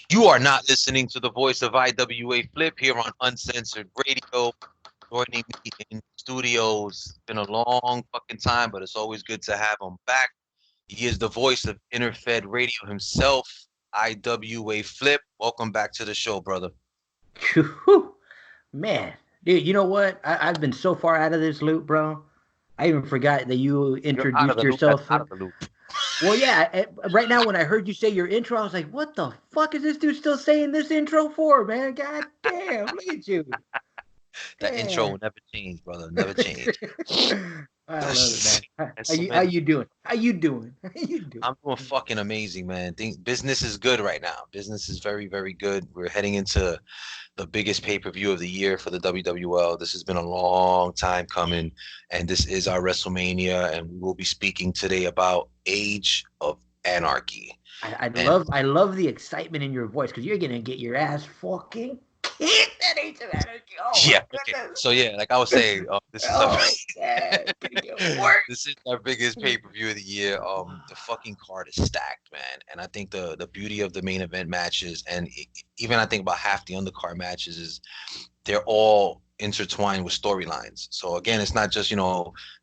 You are not listening to the voice of IWA Flip here on Uncensored Radio. Joining me in studios. It's been a long fucking time, but it's always good to have him back. He is the voice of Interfed Radio himself, IWA Flip. Welcome back to the show, brother. Phew, man, dude, you know what? I've been so far out of this loop, bro. I even forgot that you You're out of introduced the loop. That's yourself. out of the loop. Well, yeah, right now when I heard you say your intro, I was like, what the fuck is this dude still saying this intro for, man? God damn, look at you. That intro Damn. will never change, brother. Never change. I love it, man. And How so, you how man, you doing? How you doing? How you doing? I'm doing fucking amazing, man. Business is good right now. Business is very, very good. We're heading into the biggest pay-per-view of the year for the WWL. This has been a long time coming, and this is our WrestleMania, and we will be speaking today about Age of Anarchy. And I love the excitement in your voice because you're gonna get your ass fucking kicked at Age of Anarchy. Oh my yeah, okay. goodness. So yeah, like I was saying, this is our Oh yeah, it's gonna get worse. this is our biggest pay-per-view of the year. The fucking card is stacked, man. And I think the beauty of the main event matches and even I think about half the undercard matches is they're all intertwined with storylines. So again, it's not just,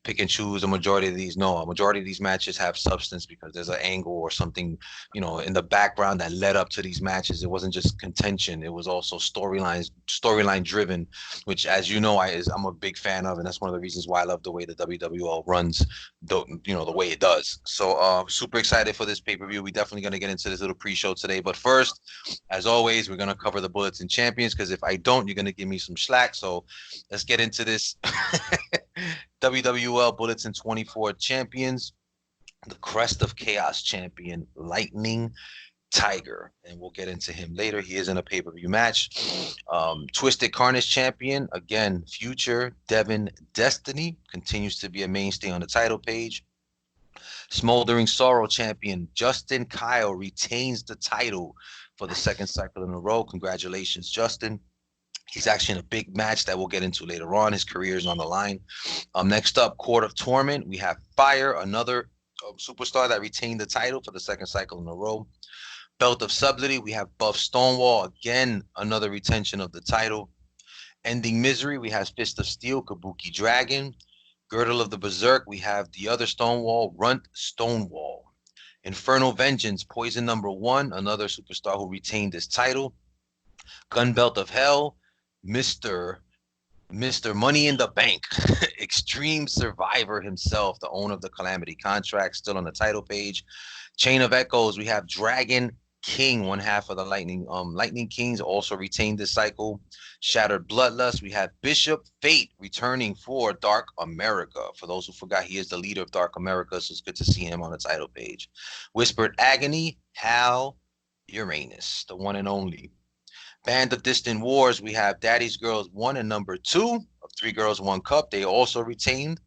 pick and choose a majority of these. No, a majority of these matches have substance because there's an angle or something, in the background that led up to these matches. It wasn't just contention. It was also storyline driven, which as you know, I'm a big fan of, and that's one of the reasons why I love the way the WWL runs the way it does. So super excited for this pay-per-view. We definitely gonna get into this little pre-show today. But first, as always, we're gonna cover the bullets and champions because if I don't, you're gonna give me some slack. So let's get into this. WWL Bullets and 24 champions. The Crest of Chaos champion, Lightning Tiger, and we'll get into him later. He is in a pay-per-view match. Twisted Carnage champion, again, future Devin Destiny continues to be a mainstay on the title page. Smoldering Sorrow champion Justin Kyle retains the title for the second cycle in a row. Congratulations, Justin. He's actually in a big match that we'll get into later on. His career is on the line. Next up, Court of Torment. We have Fire, another superstar that retained the title for the second cycle in a row. Belt of Subtlety. We have Buff Stonewall, again, another retention of the title. Ending Misery. We have Fist of Steel, Kabuki Dragon. Girdle of the Berserk. We have the other Stonewall, Runt Stonewall. Infernal Vengeance, Poison number 1, another superstar who retained his title. Gunbelt of Hell, Mr. Money in the Bank, Extreme Survivor himself, the owner of the Calamity contract, still on the title page. Chain of Echoes, we have Dragon King, one half of the Lightning Kings, also retained this cycle. Shattered Bloodlust, we have Bishop Fate returning for Dark America. For those who forgot, he is the leader of Dark America, so it's good to see him on the title page. Whispered Agony, Hal Uranus, the one and only. Band of Distant Wars, we have Daddy's Girls 1 and number 2 of Three Girls, One Cup. They also retained.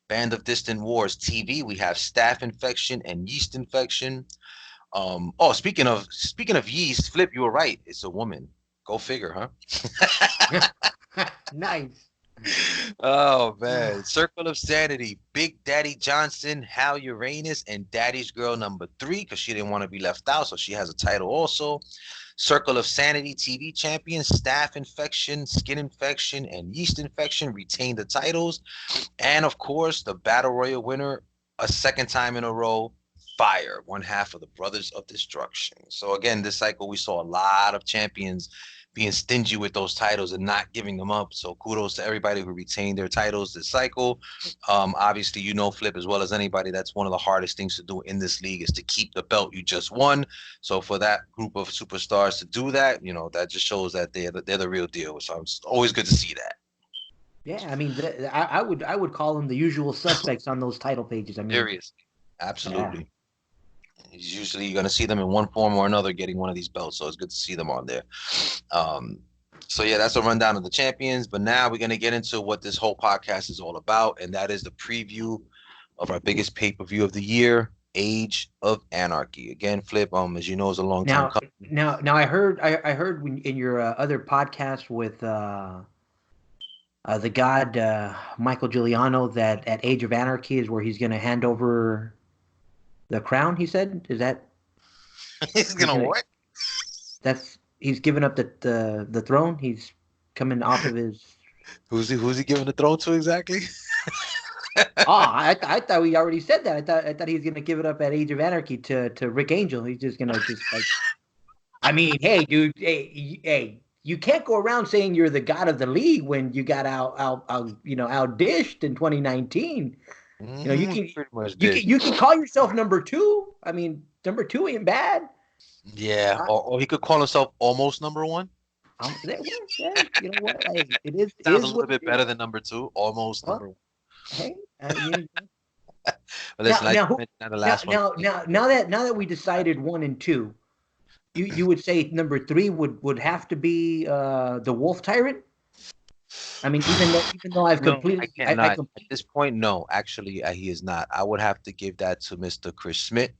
Band of Distant Wars TV, we have Staph Infection and Yeast Infection. Speaking of yeast, Flip, you were right. It's a woman. Go figure, huh? Nice. Oh man. Circle of Sanity, Big Daddy Johnson, Hal Uranus, and Daddy's Girl number 3, because she didn't want to be left out, so she has a title also. Circle of Sanity TV champion, Staph Infection, Skin Infection, and Yeast Infection retain the titles. And of course, the Battle Royal winner, a second time in a row, Fire, one half of the Brothers of Destruction. So again, this cycle we saw a lot of champions being stingy with those titles and not giving them up. So kudos to everybody who retained their titles this cycle. Obviously, Flip, as well as anybody, that's one of the hardest things to do in this league is to keep the belt you just won. So for that group of superstars to do that, that just shows that they're the real deal. So it's always good to see that. Yeah, I mean, I would call them the usual suspects on those title pages. I mean, Seriously, yeah. absolutely. He's usually going to see them in one form or another getting one of these belts, so it's good to see them on there. Um, so yeah, that's a rundown of the champions. But now we're going to get into what this whole podcast is all about, and that is the preview of our biggest pay-per-view of the year, Age of Anarchy. Again, Flip, as you know, is a long time Now, coming. now, I heard in your other podcast with the god Michael Giuliano that at Age of Anarchy is where he's going to hand over the crown. He said, "Is that He's he's gonna going to?" what? he's given up the throne. He's coming off of his. Who's he giving the throne to exactly? Oh, I thought we already said that. I thought he was gonna give it up at Age of Anarchy to Rick Angel. He's just gonna just like. I mean, hey, dude, hey, you can't go around saying you're the god of the league when you got outdished in 2019. You know, Pretty much did. you can call yourself number two. I mean, number two ain't bad. Yeah, or he could call himself almost number one. Yeah, you know what? Hey, it Sounds a is little what bit it is. better than number two, almost Well, number one. hey, But now listen, I now who mentioned that the last one. now that we decided one and two, you would say number three would have to be the Wolf Tyrant. I mean, even though I've No, I completely I cannot. At completely this point, no. Actually, he is not. I would have to give that to Mr. Chris Smith,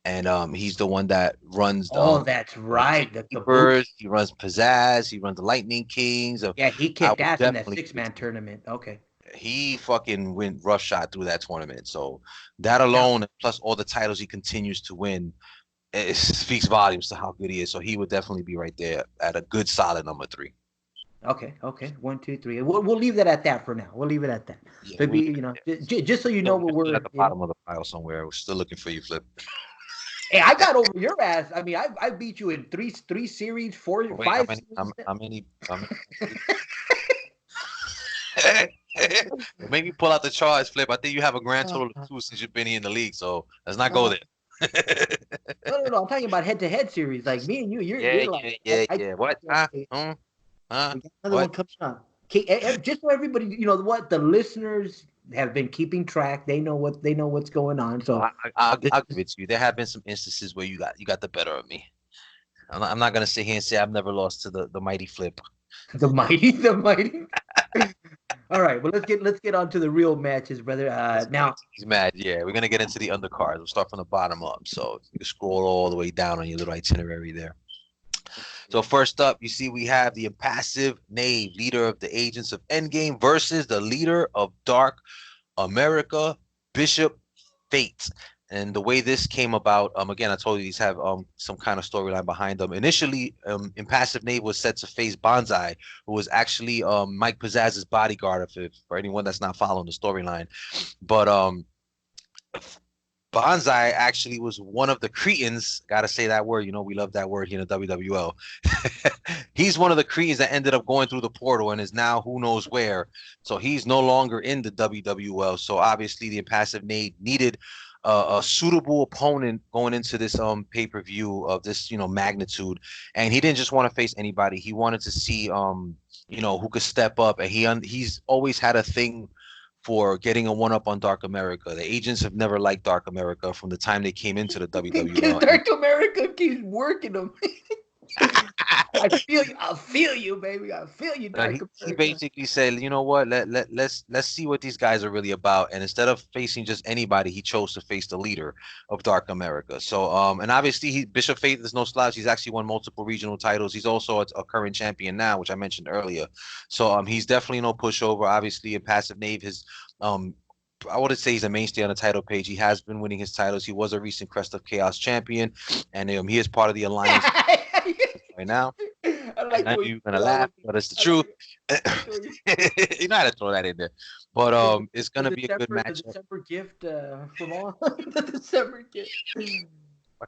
and he's the one that runs oh, that's the right, the Keepers. caboose. He runs Pizzazz. He runs the Lightning Kings. Yeah, he I kicked would ass in that definitely six give it man to him. tournament. Okay, He fucking went roughshod through that tournament. So that now alone, plus all the titles he continues to win, it speaks volumes to how good he is. So he would definitely be right there at a good solid number three. okay, 1, 2, 3. We'll leave that at that for now. We'll leave it at that. Yeah, Maybe just so you know what we're still at we're the bottom of the pile somewhere. We're still looking for you, Flip. Hey, I got over your ass. I mean, I beat you in three series, Wait, five series. how many? Make me pull out the charts, Flip. I think you have a grand total of 2 since you've been in the league. So let's not go Uh, there. no. I'm talking about head-to-head series. Like me and you, you're like Yeah. What? we got another one What? coming up. Okay, just so everybody, you know what the listeners have been keeping track. They know what's going on. So this I'll give is it to you. There have been some instances where you got the better of me. I'm not gonna sit here and say I've never lost to the mighty Flip. the mighty. All right, well let's get on to the real matches, brother. Let's get Now into these match. Yeah, we're gonna get into the undercards. We'll start from the bottom up. So you can scroll all the way down on your little itinerary there. So first up, you see we have the impassive Knave, leader of the Agents of Endgame, versus the leader of Dark America, Bishop Fate. And the way this came about, again, I told you these have some kind of storyline behind them. Initially, Impassive Knave was set to face Bonsai, who was actually Mike Pizzazz's bodyguard, for anyone that's not following the storyline. But Bonsai actually was one of the Cretans. Gotta say that word. You know, we love that word here in the WWL. He's one of the Cretans that ended up going through the portal and is now who knows where. So he's no longer in the WWL. So obviously the Impassive Knave needed a suitable opponent going into this pay-per-view of this magnitude. And he didn't just want to face anybody. He wanted to see who could step up. And he's always had a thing for getting a one-up on Dark America. The agents have never liked Dark America from the time they came into the WWL. Dark America keeps working them. I feel you, baby. I feel you, Dark He America. basically said, you know what, let's see what these guys are really about. And instead of facing just anybody, he chose to face the leader of Dark America. So and obviously Bishop Faith is no slouch. He's actually won multiple regional titles. He's also a current champion now, which I mentioned earlier. So he's definitely no pushover. Obviously, Impassive Knave has I wouldn't say he's a mainstay on the title page. He has been winning his titles. He was a recent Crest of Chaos champion, and he is part of the alliance right now. I I like know the way you're you gonna put all laugh, of but it's the I truth. like the way you You know how to throw that in there. But it's gonna be a good the matchup. December gift from all the December gift.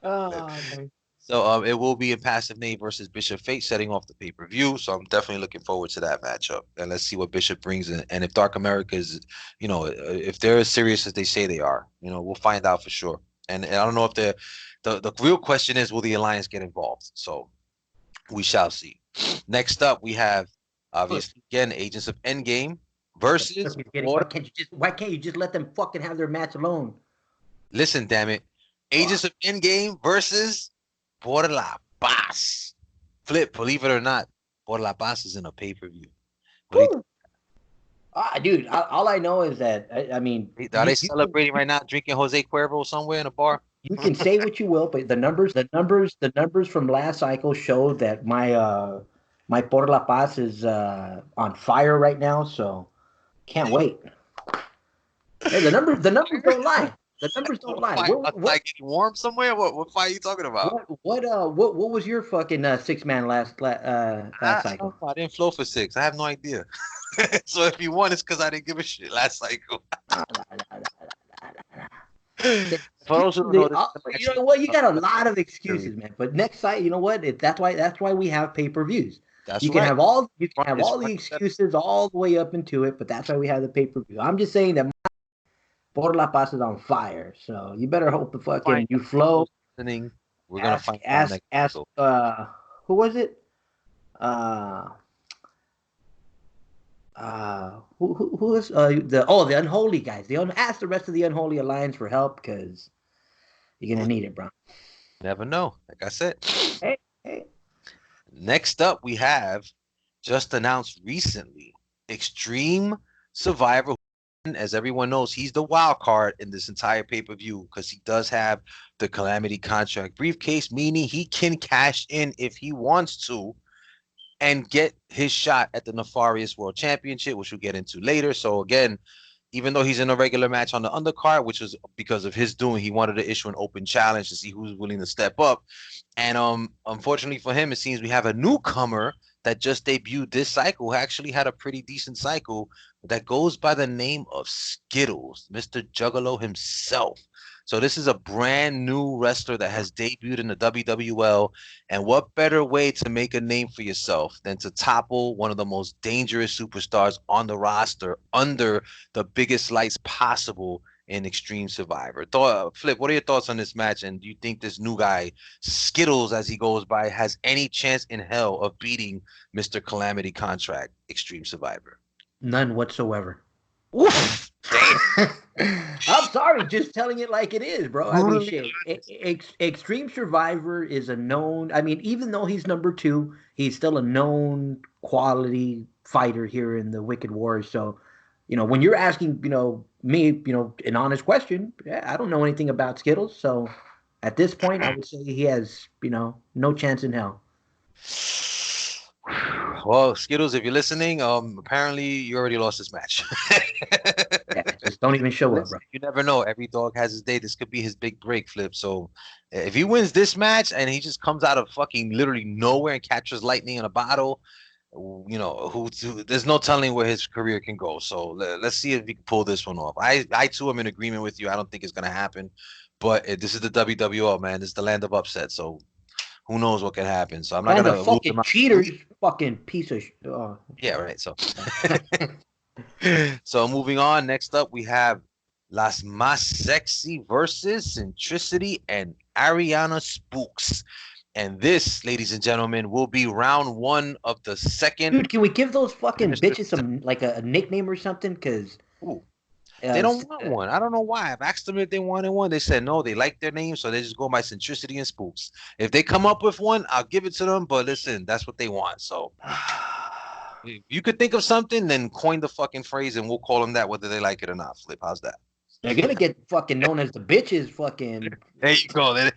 Oh, man. So it will be Impassive Knave versus Bishop Fate setting off the pay-per-view. So I'm definitely looking forward to that matchup. And let's see what Bishop brings in. And if Dark America is, if they're as serious as they say they are, we'll find out for sure. And I don't know if the real question is, will the Alliance get involved? So we shall see. Next up, we have obviously again Agents of Endgame versus Why can't you just let them fucking have their match alone? Listen, damn it. Agents of Endgame versus Por la Paz. Flip, believe it or not, Por la Paz is in a pay-per-view. Dude, all I know is that I mean, Are they celebrating right now, drinking Jose Cuervo somewhere in a bar? you can say what you will, but the numbers from last cycle show that my Por La Paz is on fire right now. So can't wait. Hey, the numbers don't lie. The numbers don't lie. Fight, a fight getting warm somewhere? What fight are you talking about? What was your fucking 6-man last I don't cycle? know. I didn't flow for 6. I have no idea. So if you won, it's because I didn't give a shit last cycle. For those who don't know, this is You know actually what? You got a a lot of series. excuses, man. But next site, you know what? That's why we have pay-per-views. That's right. You can have all the excuses all the way up into it, but that's why we have the pay-per-view. I'm just saying that Por La Paz is on fire, so you better hope the fucking you flow. We're gonna find out next Ask who was it? Uh who is the Unholy guys. Ask the rest of the Unholy Alliance for help because you're gonna need it, bro. Never know. Like I said. Hey. Next up, we have just announced recently Extreme Survivor. As everyone knows, he's the wild card in this entire pay-per-view because he does have the Calamity contract briefcase, meaning he can cash in if he wants to and get his shot at the Nefarious World Championship, which we'll get into later. So again, even though he's in a regular match on the undercard, which was because of his doing, he wanted to issue an open challenge to see who's willing to step up. And unfortunately for him, it seems we have a newcomer that just debuted this cycle, who actually had a pretty decent cycle, that goes by the name of Skittles, Mr. Juggalo himself. So this is a brand new wrestler that has debuted in the WWL. And what better way to make a name for yourself than to topple one of the most dangerous superstars on the roster under the biggest lights possible in Extreme Survivor. Flip, what are your thoughts on this match? And do you think this new guy, Skittles as he goes by, has any chance in hell of beating Mr. Calamity Contract Extreme Survivor? None whatsoever. Oof. Damn. I'm sorry, just telling it like it is, bro. I mean, shit. Extreme Survivor is a known. I mean, even though he's number 2, he's still a known quality fighter here in the Wicked Wars. So, when you're asking, me, an honest question, I don't know anything about Skittles. So, at this point, I would say he has, no chance in hell. Well, Skittles, if you're listening, apparently you already lost this match. Yeah, just don't even show up, bro. You never know. Every dog has his day. This could be his big break, Flip. So if he wins this match and he just comes out of fucking literally nowhere and catches lightning in a bottle, there's no telling where his career can go. So let's see if he can pull this one off. I too am in agreement with you. I don't think it's gonna happen, but this is the WWL, man. This is the land of upset. So who knows what can happen? So I'm not gonna fucking cheaters, fucking piece of. Yeah, right. So, so moving on. Next up, we have Las Más Sexy versus Centricity and Ariana Spooks. And this, ladies and gentlemen, will be round 1 of the second. Dude, can we give those fucking bitches some like a nickname or something? Because they don't want one. I don't know why. I've asked them if they wanted one. They said no. They like their name, so they just go by Centricity and Spooks. If they come up with one, I'll give it to them. But listen, that's what they want. So if you could think of something, then coin the fucking phrase, and we'll call them that, whether they like it or not. Flip, how's that? They're gonna get fucking known as the bitches. Fucking. There you go.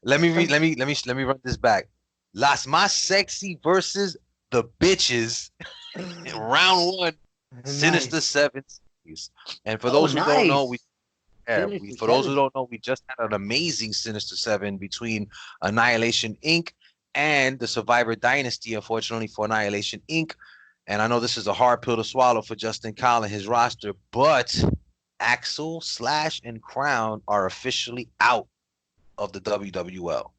Let me run this back. Las Más Sexy versus the bitches. Round 1, nice. Sinister 7. And for those who don't know, we just had an amazing Sinister 7 between Annihilation Inc. and the Survivor Dynasty, unfortunately for Annihilation Inc. And I know this is a hard pill to swallow for Justin Kyle and his roster, but Axel, Slash, and Crown are officially out of the WWL.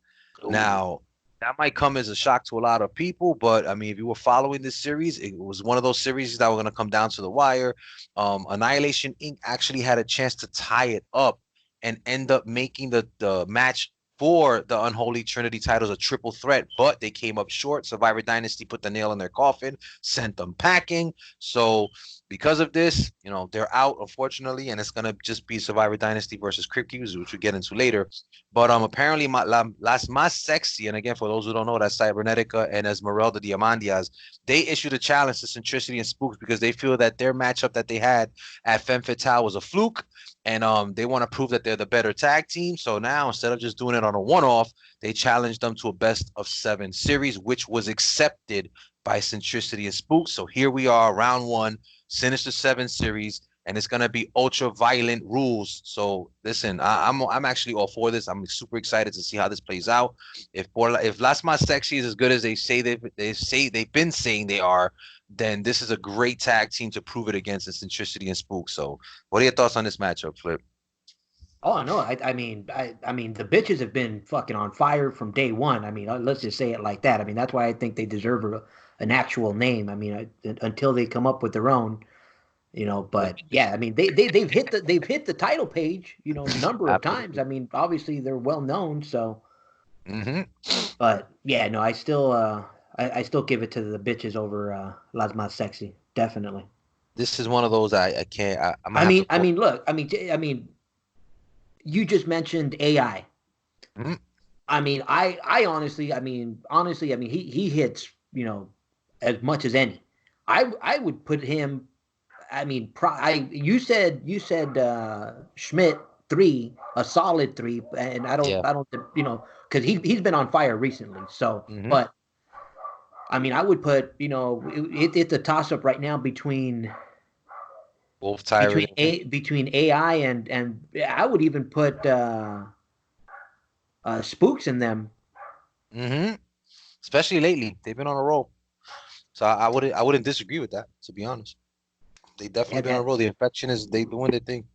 Ooh. Now, that might come as a shock to a lot of people, but I mean, if you were following this series, it was one of those series that were going to come down to the wire. Annihilation Inc. actually had a chance to tie it up and end up making the match for the Unholy Trinity titles a triple threat, but they came up short. Survivor Dynasty put the nail in their coffin, sent them packing. So because of this, they're out, unfortunately, and it's going to just be Survivor Dynasty versus Kripkes, which we'll get into later. But apparently, Las Más Sexy, and again, for those who don't know, that's Cybernetica and Esmeralda Diamandias, they issued a challenge to Centricity and Spooks because they feel that their matchup that they had at Femme Fatale was a fluke, and they want to prove that they're the better tag team. So now, instead of just doing it on a one-off, they challenged them to a best-of-7 series, which was accepted by Centricity and Spooks. So here we are, round 1, Sinister 7 series. and it's gonna be ultra violent rules. So listen, I'm actually all for this. I'm super excited to see how this plays out. If Las Mas Sexy is as good as they've been saying they are, then this is a great tag team to prove it against Eccentricity and Spook. So what are your thoughts on this matchup, Flip? Oh no, I mean the bitches have been fucking on fire from day one. I mean, let's just say it like that. I mean, that's why I think they deserve an actual name. I mean, until they come up with their own, But yeah, I mean, they've hit the title page, number of times. Absolutely. I mean, obviously they're well known. So, Hmm. but yeah, no, I still give it to the bitches over Las Mas Sexy, definitely. This is one of those I can't. I'm gonna I have to mean, I call. mean, look, I mean, you just mentioned AI. Mhm. I mean, I mean, honestly, he hits, as much as any. I would put him. I mean, you said Schmidt three, a solid three, and Yeah. I don't, because he's been on fire recently. So, Hmm. but I mean, I would put, it's a toss up right now between Both Tyrant. between AI and I would even put Spooks in them. Hmm. Especially lately, they've been on a roll. So I wouldn't disagree with that. To be honest, they Yeah, definitely been on a that roll. The infection is they doing their thing.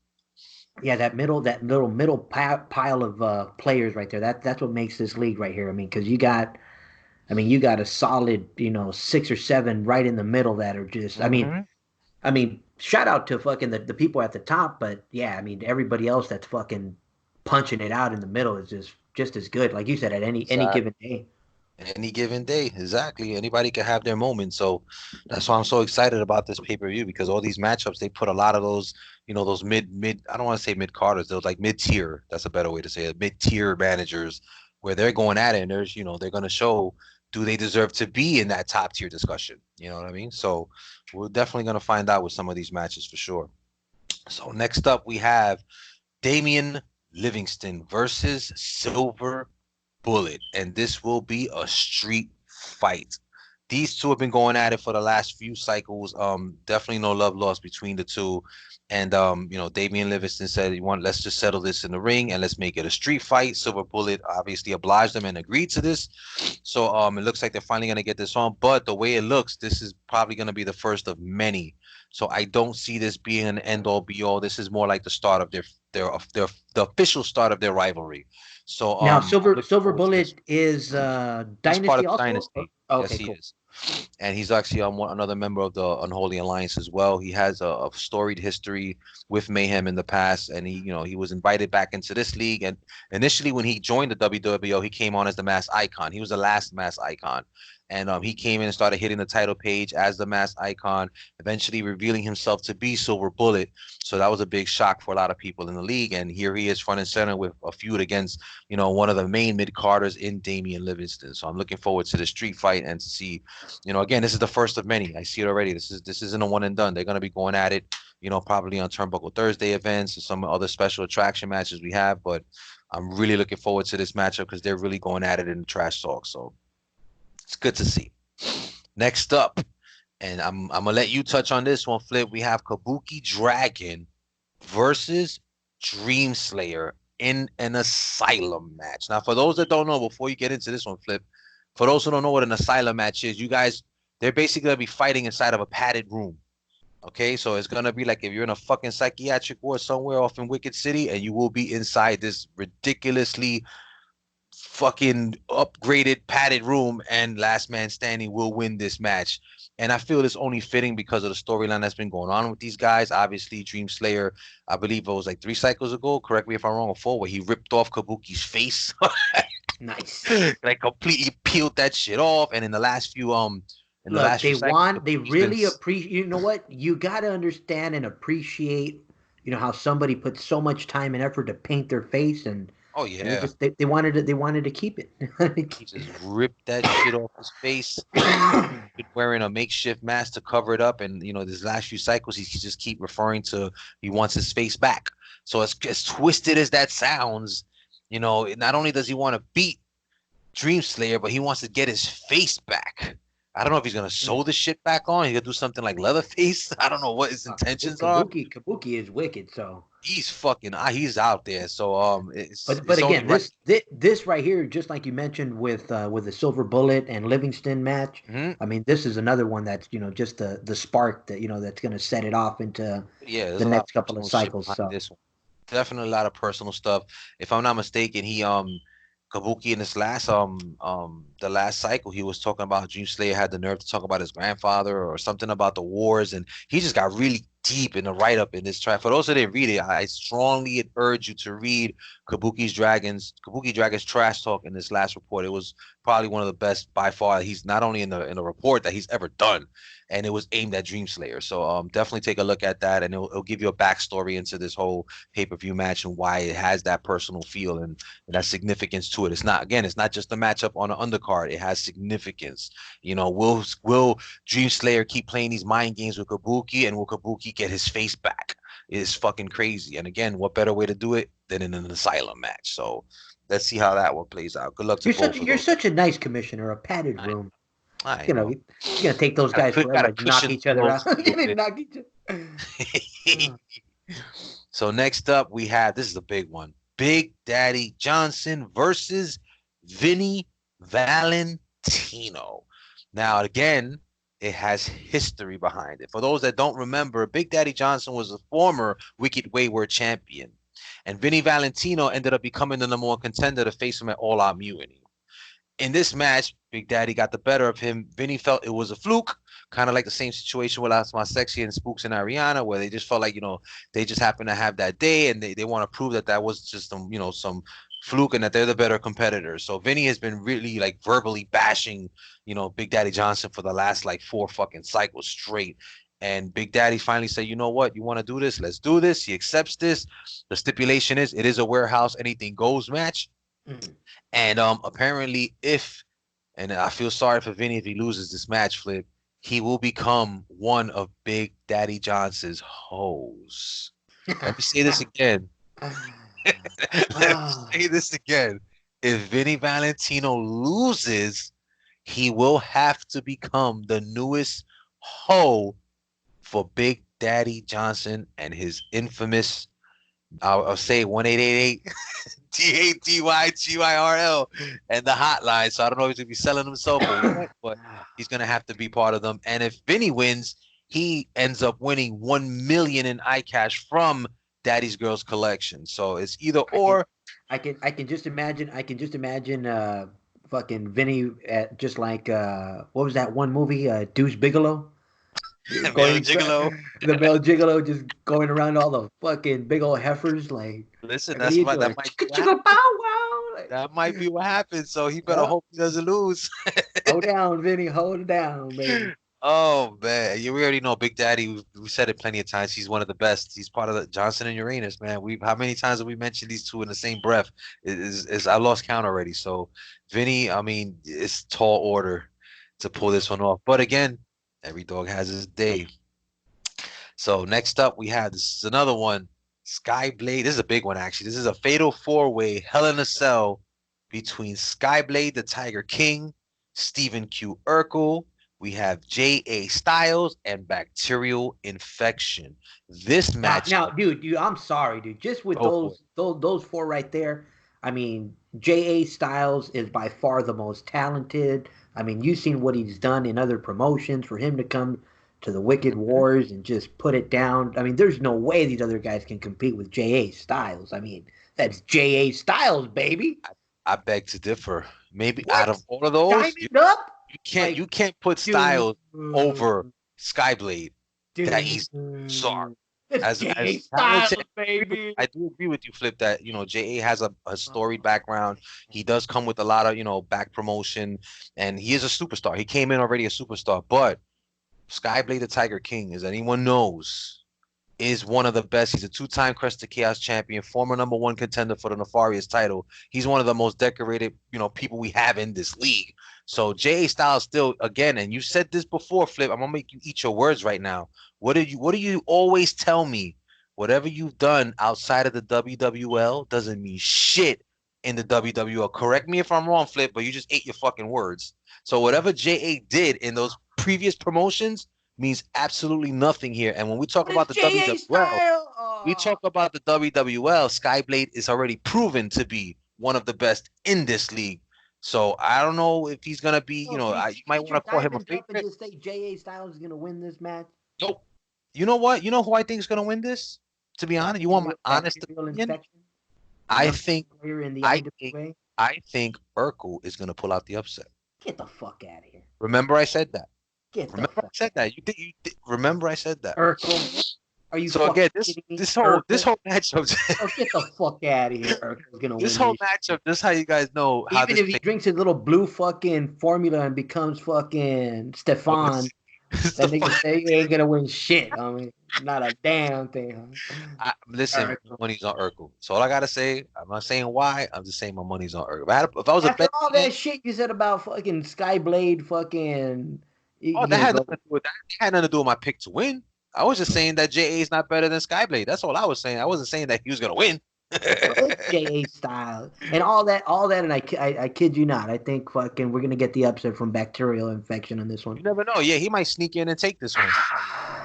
yeah that little middle pile of players right there. That's what makes this league right here. I mean, because you got a solid, six or seven right in the middle that are just. I mean, Hmm. I mean, shout out to fucking the people at the top, but yeah, I mean, everybody else that's fucking punching it out in the middle is just as good. Like you said, at any given day. Any given day, exactly. Anybody can have their moment. So that's why I'm so excited about this pay-per-view because all these matchups, they put a lot of those, those mid, I don't want to say mid carders, those like mid-tier. That's a better way to say it. Mid-tier managers where they're going at it and they're gonna show do they deserve to be in that top tier discussion. You know what I mean? So we're definitely gonna find out with some of these matches for sure. So next up we have Damian Livingston versus Silver Bullet, and this will be a street fight. These two have been going at it for the last few cycles. Definitely no love lost between the two. And Damian Livingston said, "You want? Let's just settle this in the ring and let's make it a street fight." Silver Bullet obviously obliged them and agreed to this. So it looks like they're finally gonna get this on. But the way it looks, this is probably gonna be the first of many. So I don't see this being an end all be all. This is more like the start of their the official start of their rivalry. So Now, I'm Silver looking Silver forward to this. Bullet is He's part Dynasty of the also. dynasty. Yes, Okay, he cool. is, and he's actually another member of the Unholy Alliance as well. He has a storied history with Mayhem in the past, and he was invited back into this league. And initially, when he joined the WWO, he came on as the Mass Icon. He was the last Mass Icon, and he came in and started hitting the title page as the Mass Icon, eventually revealing himself to be Silver Bullet. So that was a big shock for a lot of people in the league. And here he is front and center with a feud against one of the main mid carders in Damian Livingston. So I'm looking forward to the street fight and to see, again, this is the first of many. I see it already. This isn't a one and done. They're gonna be going at it, probably on Turnbuckle Thursday events and some other special attraction matches we have. But I'm really looking forward to this matchup because they're really going at it in the trash talk. So it's good to see. Next up, and I'm gonna let you touch on this one, Flip. We have Kabuki Dragon versus Dream Slayer in an asylum match. Now, for those that don't know, before you get into this one, Flip, for those who don't know what an asylum match is, you guys, they're basically gonna be fighting inside of a padded room. Okay, so it's gonna be like if you're in a fucking psychiatric ward somewhere off in Wicked City, and you will be inside this ridiculously fucking upgraded padded room, and last man standing will win this match. And I feel it's only fitting because of the storyline that's been going on with these guys. Obviously, Dream Slayer, I believe it was like 3 cycles ago, correct me if I'm wrong, or four, where he ripped off Kabuki's face. Nice. Like completely peeled that shit off. And in the Look, last few they cycles, want, they Kabuki's been really appreciate. You know what? You got to understand and appreciate. How somebody put so much time and effort to paint their face, and oh they yeah. just they wanted to keep He it. just ripped that shit off his face. Been wearing a makeshift mask to cover it up, and these last few cycles, he just keep referring to he wants his face back. So as twisted as that sounds, not only does he want to beat Dream Slayer, but he wants to get his face back. I don't know if he's gonna sew the shit back on. He's gonna do something like Leatherface. I don't know what his intentions are. Kabuki is wicked, so He's fucking. He's out there. So but it's only again, right. this right here, just like you mentioned with the Silver Bullet and Livingston match. Mhm. I mean, this is another one that's just the spark that that's going to set it off into Yeah, there's the a lot next of couple of personal shit cycles. behind So this one. Definitely a lot of personal stuff. If I'm not mistaken, he Kabuki in this last the last cycle he was talking about Dream Slayer had the nerve to talk about his grandfather or something about the wars, and he just got really deep in the write up in this track. For those that didn't read it, I strongly urge you to read Kabuki Dragons trash talk in this last report. It was probably one of the best by far. He's not only in the report that he's ever done, and it was aimed at Dream Slayer. So definitely take a look at that, and it'll give you a backstory into this whole pay-per-view match and why it has that personal feel and that significance to it. It's not just a matchup on an undercard. It has significance. You know, will Dream Slayer keep playing these mind games with Kabuki, and will Kabuki get his face back? It's fucking crazy. And again, what better way to do it than in an asylum match? So let's see how that one plays out. Good luck to both of you're those. such a nice commissioner, a padded I, room. I You know, know. it's gonna take those guys Gotta forever to knock cushion each the other blows out. a little They bit. knock each other. So next up, we have this is a big one: Big Daddy Johnson versus Vinny Valentino. Now, again, it has history behind it. For those that don't remember, Big Daddy Johnson was a former Wicked Wayward champion, and Vinny Valentino ended up becoming the number one contender to face him at All Out Mutiny. In this match, Big Daddy got the better of him. Vinny felt it was a fluke, kind of like the same situation with Las Mas Sexy and Spooks and Ariana, where they just felt like, they just happened to have that day and they want to prove that that was just some fluke and that they're the better competitors. So Vinny has been really like verbally bashing, Big Daddy Johnson for the last like 4 fucking cycles straight. And Big Daddy finally said, you know what? You want to do this? Let's do this. He accepts this. The stipulation is it is a warehouse, anything goes match. Mm. And apparently, and I feel sorry for Vinny if he loses this match, Flip, he will become one of Big Daddy Johnson's hoes. Let me say this again. Let me Ah. say this again. If Vinny Valentino loses, he will have to become the newest hoe for Big Daddy Johnson and his infamous, I'll say 1888 DADYGYRL and the hotline. So I don't know if he's gonna be selling himself or what, but he's gonna have to be part of them. And if Vinny wins, he ends up winning 1 million in iCash from Daddy's Girls Collection. So it's either I can or. I can just imagine fucking Vinny at just like what was that one movie, Deuce Bigelow? Male Going Gigolo. the male gigolo just going around all the fucking big old heifers like, Listen, like what are you that doing? might be Chicka what chicka happens. bow wow. Like, That might be what happens. So he better yeah. hope he doesn't lose. Hold down, Vinny, hold it down, baby. Oh man, we already know Big Daddy. We said it plenty of times. He's one of the best. He's part of the Johnson and Uranus, man. How many times have we mentioned these two in the same breath? Is I lost count already. So Vinny, I mean, it's tall order to pull this one off. But again, every dog has his day. So next up, we have this is another one, Skyblade. This is a big one actually. This is a fatal 4-way Hell in a Cell between Skyblade, the Tiger King, Stephen Q. Urkel. We have J.A. Styles and Bacterial Infection. This match, Now, dude, I'm sorry, dude. Just with go for it. those four right there, I mean, J.A. Styles is by far the most talented. I mean, you've seen what he's done in other promotions. For him to come to the Wicked Mhm. Wars and just put it down, I mean, there's no way these other guys can compete with J.A. Styles. I mean, that's J.A. Styles, baby. I beg to differ. Maybe out of What? all of those, Diamond up? you can't Like, you can't put dude, Styles over Skyblade that dude, easy. Sorry. it's As J.A. talented, Styles, baby. I do agree with you, Flip, that JA has a storied background. He does come with a lot of back promotion, and he is a superstar. He came in already a superstar, but Skyblade the Tiger King, as anyone knows, is one of the best. He's a two-time Crested Chaos champion, former number one contender for the Nefarious title. He's one of the most decorated, people we have in this league. So Jay Styles still, again, and you said this before, Flip. I'm gonna make you eat your words right now. What do you always tell me? Whatever you've done outside of the WWL doesn't mean shit in the WWL. Correct me if I'm wrong, Flip, but you just ate your fucking words. So whatever JA did in those previous promotions means absolutely nothing here. And when we talk What is about the JA WWL, style? we talk about the WWL, Skyblade is already proven to be one of the best in this league. So I don't know if he's gonna be, So you might can't want you to call him dive a into up and favorite. just say JA Styles is gonna win this match? Nope. You know what? You know who I think is gonna win this? To be honest, you want my honest Bacterial opinion? infection. The I number think one player in the I think IWA. I think Urkel is gonna pull out the upset. Get the fuck out of here. Remember I said that. Get the Remember I fuck said out. that. Remember I said that. Urkel. Are you So fucking again, kidding me? this whole Urkel. matchup, Oh, get the fuck out of here. Urkel's gonna this win whole this matchup, shit. this is how you guys know how Even this if he drinks his little blue fucking formula and becomes fucking Stefan, it's the that nigga fuck. say he ain't gonna win shit. I mean, not a damn thing. Listen, my Urkel. money's on Urkel. So all I gotta say, I'm not saying why. I'm just saying my money's on Urkel. If I was a After bet all man, that shit you said about fucking Skyblade, fucking, oh, you that know, had go. nothing to do with that. It had nothing to do with my pick to win. I was just saying that JA is not better than Skyblade. That's all I was saying. I wasn't saying that he was gonna win. Well, it's JA style and all that, and I kid you not. I think fucking we're gonna get the upset from bacterial infection on this one. You never know. Yeah, he might sneak in and take this one.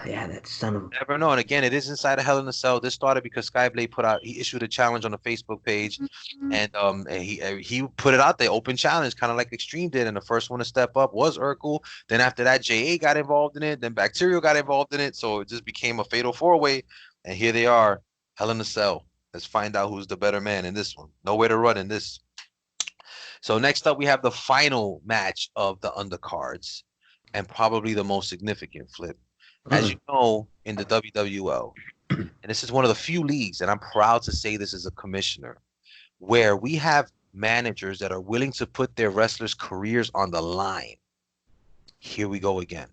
Yeah, that son of. Never know. And again, it is inside a Hell in a Cell. This started because Skyblade he issued a challenge on the Facebook page, and he put it out there, open challenge, kind of like Extreme did. And the first one to step up was Urkel. Then after that, JA got involved in it. Then Bacterial got involved in it. So it just became a fatal four way. And here they are, Hell in a Cell. Let's find out who's the better man in this one. Nowhere to run in this. So next up, we have the final match of the undercards, and probably the most significant, Flip. As you know, in the WWL, and this is one of the few leagues, and I'm proud to say this as a commissioner, where we have managers that are willing to put their wrestlers' careers on the line. Here we go again.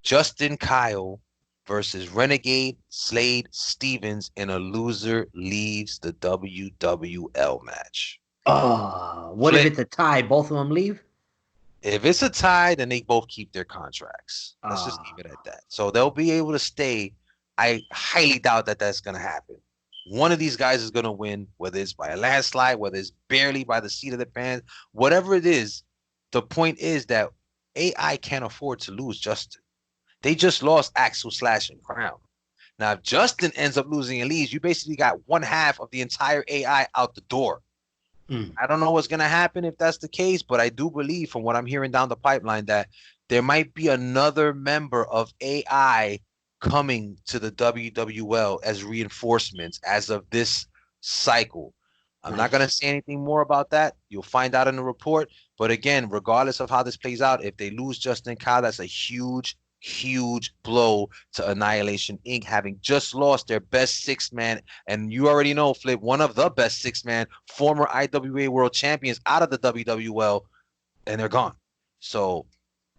Justin Kyle versus Renegade Slade Stevens in a loser leaves the WWL match. Oh, what Flip, if it's a tie? Both of them leave. if it's a tie, then they both keep their contracts. Let's just leave it at that. So they'll be able to stay. I highly doubt that that's going to happen. One of these guys is going to win, whether it's by a landslide, whether it's barely by the seat of the pants, whatever it is. The point is that AI can't afford to lose Justin. They just lost Axel, Slash, and Crown. Now, if Justin ends up losing and leaves, you basically got one half of the entire AI out the door. I don't know what's going to happen if that's the case, but I do believe from what I'm hearing down the pipeline that there might be another member of AI coming to the WWL as reinforcements as of this cycle. I'm not going to say anything more about that. You'll find out in the report. But again, regardless of how this plays out, if they lose Justin Kyle, that's a huge blow to Annihilation Inc., having just lost their best six-man, and you already know, Flip, one of the best six-man, former IWA World Champions out of the WWL, and they're gone. So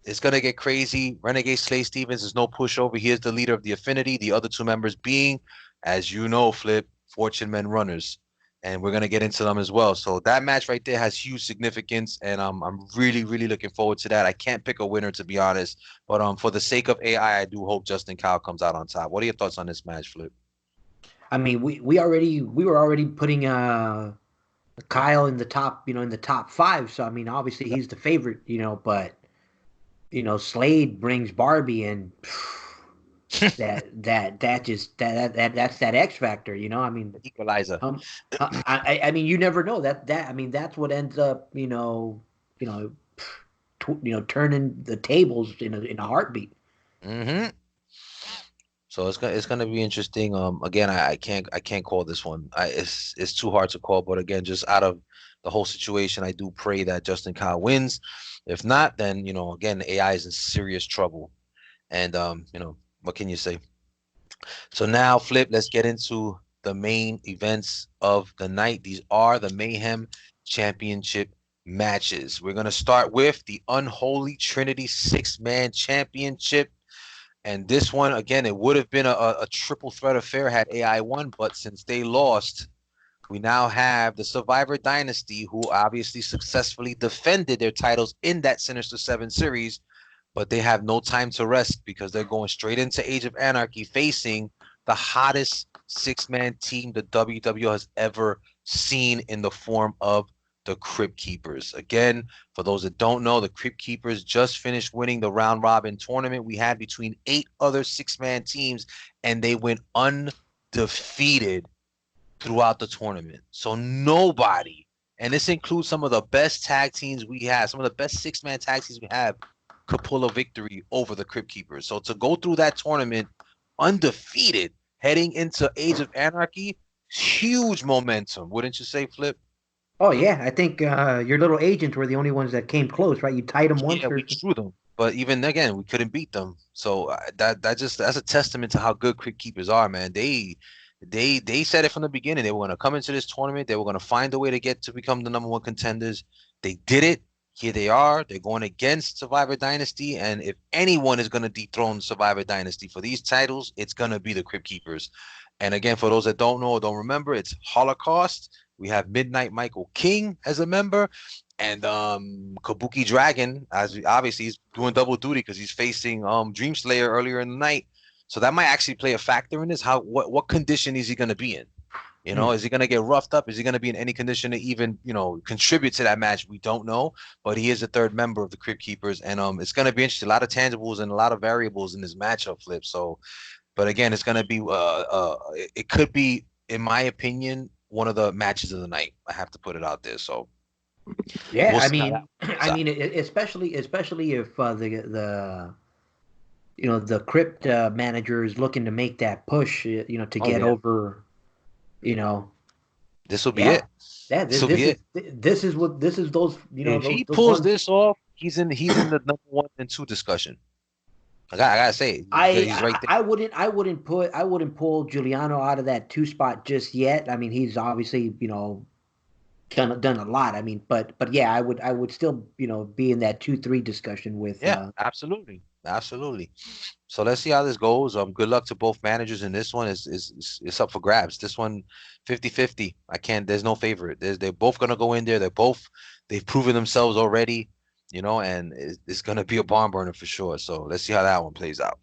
it's going to get crazy. Renegade Slade Stevens is no pushover. He is the leader of the Affinity, the other two members being, as you know, Flip, Fortune Men Runners. And we're going to get into them as well. So that match right there has huge significance, and I'm really, really looking forward to that. I can't pick a winner, to be honest, but for the sake of AI, I do hope Justin Kyle comes out on top. What are your thoughts on this match, Flip? I mean, we were already putting Kyle in the top, in the top five. So I mean, obviously he's the favorite, but Slade brings Barbie, and that's that X factor, I mean, Equalizer. I mean, you never know I mean, that's what ends up, turning the tables in a heartbeat. Mm-hmm. So it's gonna be interesting. Again, I can't call this one. It's too hard to call. But again, just out of the whole situation, I do pray that Justin Kyle wins. If not, then again, AI is in serious trouble. And what can you say? So now, Flip, let's get into the main events of the night. These are the Mayhem Championship matches. We're gonna start with the Unholy Trinity Six-Man Championship. And this one, again, it would have been a triple threat affair had AI won, but since they lost, we now have the Survivor Dynasty, who obviously successfully defended their titles in that Sinister 7 series, but they have no time to rest because they're going straight into Age of Anarchy, facing the hottest six-man team the WWL has ever seen in the form of the Crypt Keepers. Again, for those that don't know, the Crypt Keepers just finished winning the round robin tournament we had between 8 other 6-man teams, and they went undefeated throughout the tournament. So nobody, and this includes some of the best tag teams we have, some of the best 6-man tag teams we have, could pull a victory over the Crypt Keepers. So to go through that tournament undefeated heading into Age of Anarchy, huge momentum, wouldn't you say, Flip? Oh yeah, I think your little agents were the only ones that came close, right? You tied them once Yeah, or we drew them, but even again, we couldn't beat them. So that's a testament to how good Crypt Keepers are, man. They said it from the beginning. They were going to come into this tournament. They were going to find a way to get to become the number one contenders. They did it. Here they are. They're going against Survivor Dynasty, and if anyone is going to dethrone Survivor Dynasty for these titles, it's going to be the Crypt Keepers. And again, for those that don't know or don't remember, it's Holocaust. We have Midnight Michael King as a member, and Kabuki Dragon, as obviously he's doing double duty because he's facing Dream Slayer earlier in the night. So that might actually play a factor in this. What condition is he going to be in? You know, is he going to get roughed up? Is he going to be in any condition to even, contribute to that match? We don't know, but he is a third member of the Crypt Keepers, and it's going to be interesting. A lot of tangibles and a lot of variables in this matchup, Flip. So, but again, it's going to be, it could be, in my opinion, one of the matches of the night. I have to put it out there. So yeah. we'll I see how that mean, plays I out. mean, especially if the the crypt manager is looking to make that push, to Oh get yeah, over, you know, this will be yeah, it. yeah. This will be it. This is those If he those pulls ones. this off, he's in the number 1 and 2 discussion. I gotta say, he's right there. I wouldn't pull Giuliano out of that two spot just yet. I mean, he's obviously done a lot. I mean, but yeah, I would still be in that 2-3 discussion with Yeah, absolutely, absolutely. So let's see how this goes. Good luck to both managers in this one. It's up for grabs. This one, 50-50. I can't. There's no favorite. They're both gonna go in there. They've proven themselves already, and it's gonna be a barn burner for sure. So let's see how that one plays out.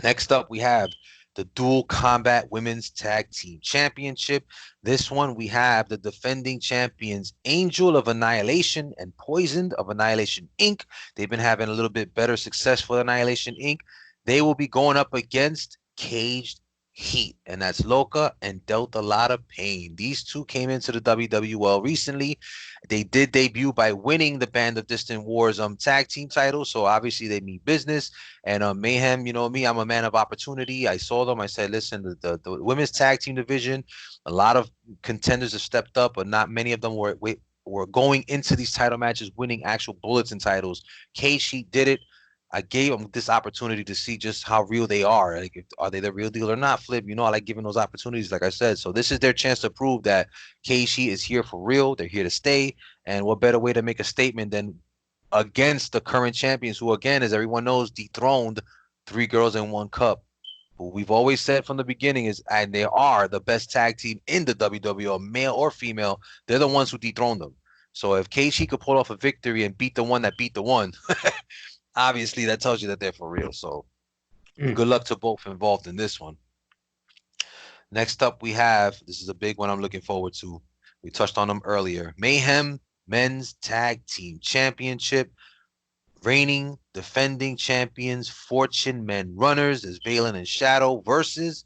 Next up, we have the Dual Combat Women's Tag Team Championship. This one, we have the defending champions Angel of Annihilation and Poisoned of Annihilation Inc. They've been having a little bit better success for Annihilation Inc. They will be going up against Caged Heat, and that's Loca and dealt a lot of pain. These two came into the WWL recently. They did debut by winning the Band of Distant Wars tag team title, so obviously they mean business. And Mayhem, you know me, I'm a man of opportunity. I saw them. I said, listen, the women's tag team division, a lot of contenders have stepped up, but not many of them were going into these title matches winning actual bulletin titles. K-Sheet did it. I gave them this opportunity to see just how real they are. Like, are they the real deal or not? Flip, I like giving those opportunities, like I said. So this is their chance to prove that K-Sheet is here for real. They're here to stay. And what better way to make a statement than against the current champions, who, again, as everyone knows, dethroned 3 girls and 1 cup. Who we've always said from the beginning is, and they are the best tag team in the WWL, male or female. They're the ones who dethroned them. So if Keishi could pull off a victory and beat the one that beat the one, obviously that tells you that they're for real. So mm, good luck to both involved in this one. Next up, we have, this is a big one I'm looking forward to. We touched on them earlier. Mayhem Men's Tag Team Championship. Reigning defending champions Fortune Men Runners is Valen and Shadow versus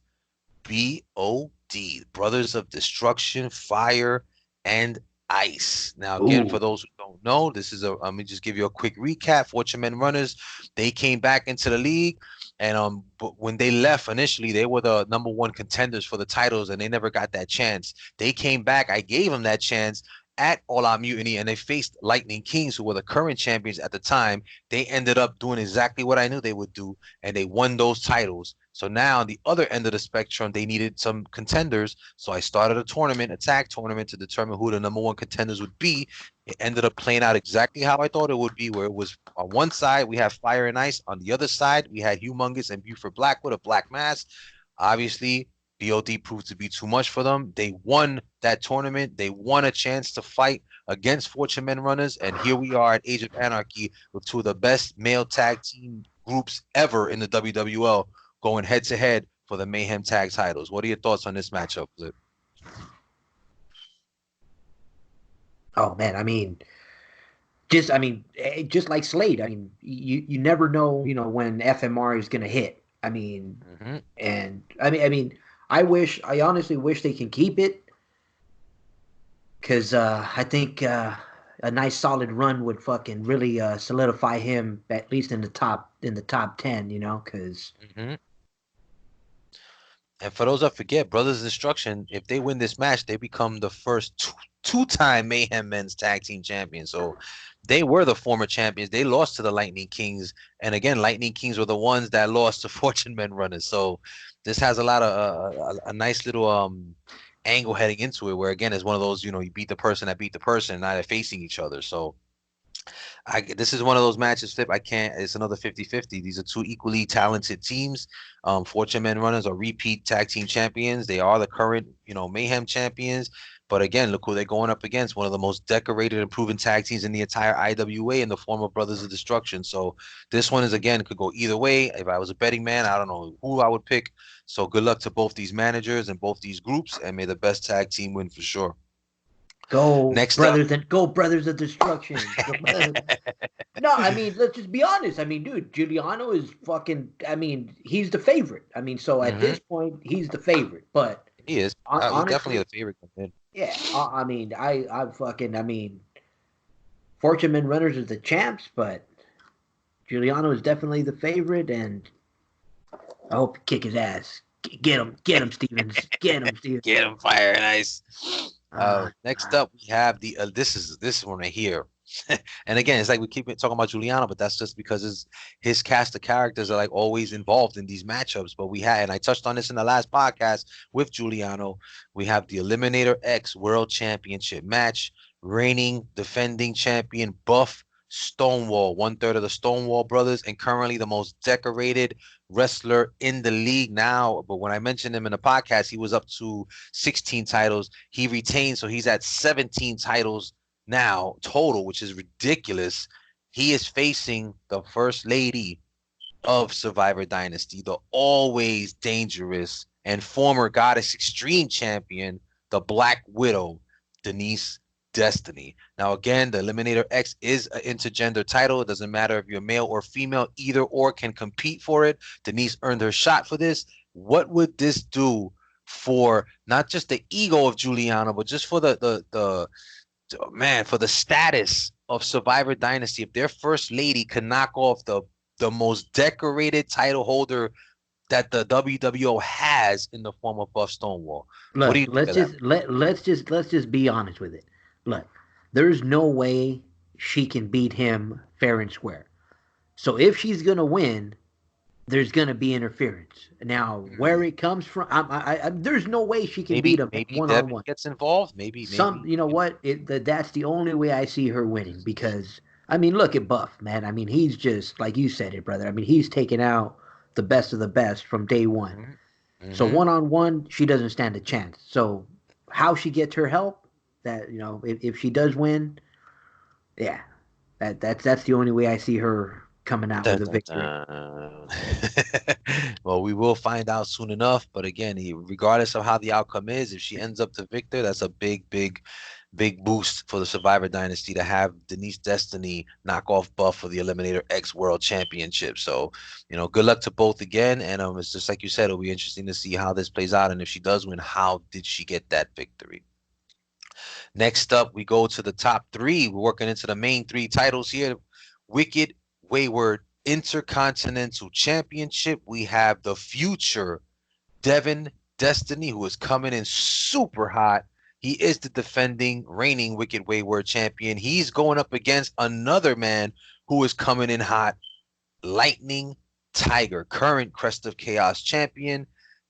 BOD, Brothers of Destruction, Fire, and Ice. Now, again, ooh, for those who don't know, let me just give you a quick recap. Fortune Men Runners, they came back into the league, and but when they left initially, they were the number 1 contenders for the titles, and they never got that chance. They came back. I gave them that chance at All Out Mutiny, and they faced Lightning Kings, who were the current champions at the time. They ended up doing exactly what I knew they would do, and they won those titles. So now on the other end of the spectrum, they needed some contenders. So I started a tag tournament to determine who the number 1 contenders would be. It ended up playing out exactly how I thought it would be, where it was on one side, we have Fire and Ice. On the other side, we had Humongous and Buford Blackwood, a Black Mass. Obviously, BOD proved to be too much for them. They won that tournament. They won a chance to fight against Fortune Men Runners. And here we are at Age of Anarchy with 2 of the best male tag team groups ever in the WWL going head to head for the Mayhem tag titles. What are your thoughts on this matchup, Flip? Oh man, just like Slade. I mean, you never know, when FMR is gonna hit. Hmm. And I honestly wish they can keep it because I think a nice solid run would fucking really solidify him at least in the top 10. Because Hmm. And for those that forget, Brothers Destruction, if they win this match, they become the first two-time Mayhem Men's Tag Team Champions. So they were the former champions. They lost to the Lightning Kings, and again, Lightning Kings were the ones that lost to Fortune Men Runners. So this has a lot of a nice little angle heading into it, where again, it's one of those, you beat the person that beat the person, now they're facing each other. So this is one of those matches, Flip. I can't. It's another 50-50. These are two equally talented teams. Fortune Men Runners are repeat tag team champions. They are the current, Mayhem champions. But again, look who they're going up against. One of the most decorated and proven tag teams in the entire IWA in the form of Brothers of Destruction. So this one is, again, could go either way. If I was a betting man, I don't know who I would pick. So good luck to both these managers and both these groups, and may the best tag team win for sure. Next up. go brothers of destruction. No, let's just be honest. Dude, Giuliano is fucking. He's the favorite. So at Hmm. this point, he's the favorite. But He is. He's definitely honestly, the favorite. yeah. I fucking. Fortune Men Runners is the champs, but Giuliano is definitely the favorite, and I hope you kick his ass. Get him, Stevens. Get him, Stevens. Get him fire and ice. Uh, Next up, we have the this one right here. And again, it's like we keep talking about Giuliano, but that's just because his cast of characters are like always involved in these matchups. But we had, and I touched on this in the last podcast with Giuliano, we have the Eliminator X World Championship match. Reigning defending champion Buff Stonewall, 1/3 of the Stonewall brothers, and currently the most decorated wrestler in the league now. But when I mentioned him in the podcast, he was up to 16 titles. He retained, so he's at 17 titles now total, which is ridiculous. He is facing the first lady of Survivor Dynasty, the always dangerous and former Goddess Extreme champion, the Black Widow, Denise Destiny. Now, again, the Eliminator X is an intergender title. It doesn't matter if you're male or female, either or can compete for it. Denise earned her shot for this. What would this do for not just the ego of Giuliano, but just for the man, for the status of Survivor Dynasty? If their first lady could knock off the most decorated title holder that the WWO has in the form of Buff Stonewall. What do Look, you think let's of that? just let's just be honest with it. Look, there's no way she can beat him fair and square. So if she's gonna win, there's gonna be interference. Now, where Mm. it comes from, there's no way she can beat Maybe him maybe one on Devin one. gets involved. Maybe You know you know. what? That's the only way I see her winning because look at Buff, man. He's just like you said it, brother. He's taken out the best of the best from day one. Hmm. So Hmm. one on one, she doesn't stand a chance. So how she gets her help? That if she does win, yeah, that's the only way I see her coming out Dun, with a dun, victory. dun. Well, we will find out soon enough. But again, regardless of how the outcome is, if she ends up the victor, that's a big, big, big boost for the Survivor Dynasty to have Denise Destiny knock off Buff for the Eliminator X World Championship. So, good luck to both again. And it's just like you said, it'll be interesting to see how this plays out. And if she does win, how did she get that victory? Next up, we go to the top three. We're working into the main three titles here. Wicked Wayward Intercontinental Championship. We have the future Devin Destiny, who is coming in super hot. He is the defending, reigning Wicked Wayward champion. He's going up against another man who is coming in hot, Lightning Tiger, current Crest of Chaos champion.